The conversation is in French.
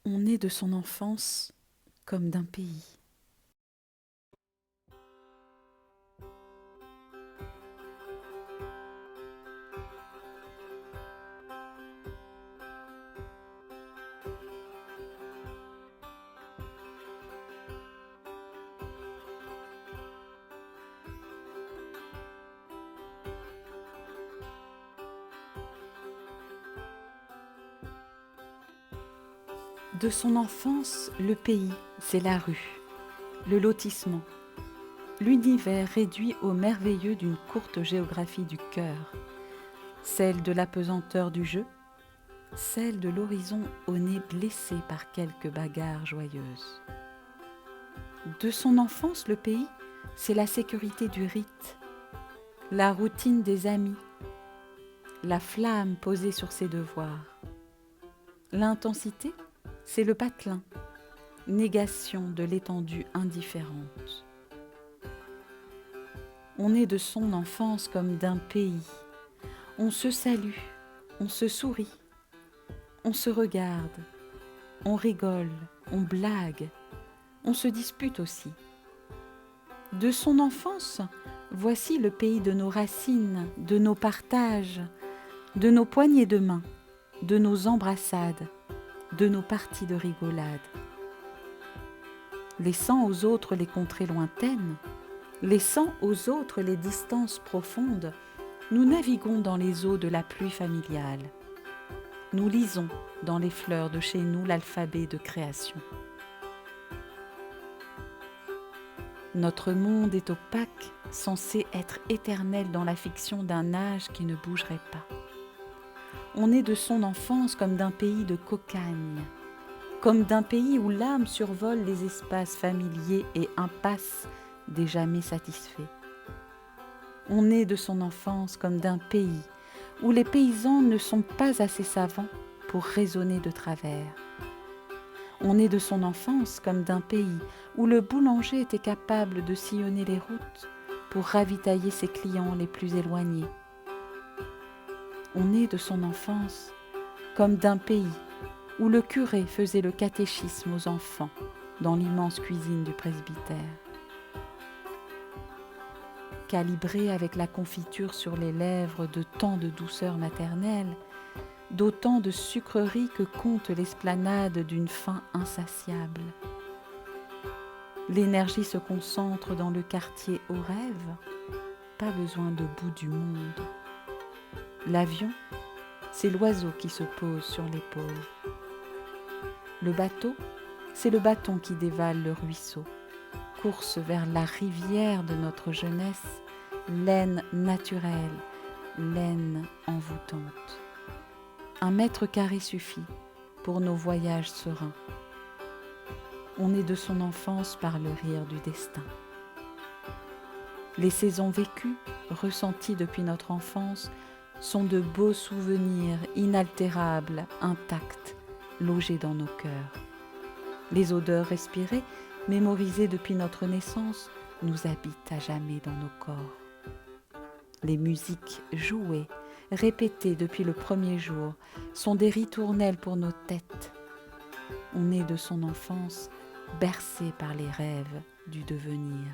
On est de son enfance comme d'un pays. De son enfance, le pays, c'est la rue, le lotissement, l'univers réduit au merveilleux d'une courte géographie du cœur, celle de l'apesanteur du jeu, celle de l'horizon au nez blessé par quelques bagarres joyeuses. De son enfance, le pays, c'est la sécurité du rite, la routine des amis, la flamme posée sur ses devoirs. L'intensité, c'est le patelin, négation de l'étendue indifférente. On est de son enfance comme d'un pays. On se salue, on se sourit, on se regarde, on rigole, on blague, on se dispute aussi. De son enfance, voici le pays de nos racines, de nos partages, de nos poignées de main, de nos embrassades, de nos parties de rigolade. Laissant aux autres les contrées lointaines, laissant aux autres les distances profondes, nous naviguons dans les eaux de la pluie familiale. Nous lisons dans les fleurs de chez nous l'alphabet de création. Notre monde est opaque, censé être éternel dans la fiction d'un âge qui ne bougerait pas. On est de son enfance comme d'un pays de cocagne, comme d'un pays où l'âme survole les espaces familiers et impasses des jamais satisfaits. On est de son enfance comme d'un pays où les paysans ne sont pas assez savants pour raisonner de travers. On est de son enfance comme d'un pays où le boulanger était capable de sillonner les routes pour ravitailler ses clients les plus éloignés. On est de son enfance comme d'un pays où le curé faisait le catéchisme aux enfants dans l'immense cuisine du presbytère. Calibré avec la confiture sur les lèvres de tant de douceur maternelle, d'autant de sucreries que compte l'esplanade d'une faim insatiable. L'énergie se concentre dans le quartier aux rêves, pas besoin de bout du monde. L'avion, c'est l'oiseau qui se pose sur l'épaule. Le bateau, c'est le bâton qui dévale le ruisseau. Course vers la rivière de notre jeunesse, laine naturelle, laine envoûtante. 1 m² suffit pour nos voyages sereins. On est de son enfance par le rire du destin. Les saisons vécues, ressenties depuis notre enfance, sont de beaux souvenirs inaltérables, intacts, logés dans nos cœurs. Les odeurs respirées, mémorisées depuis notre naissance, nous habitent à jamais dans nos corps. Les musiques jouées, répétées depuis le premier jour, sont des ritournelles pour nos têtes. On est de son enfance bercé par les rêves du devenir.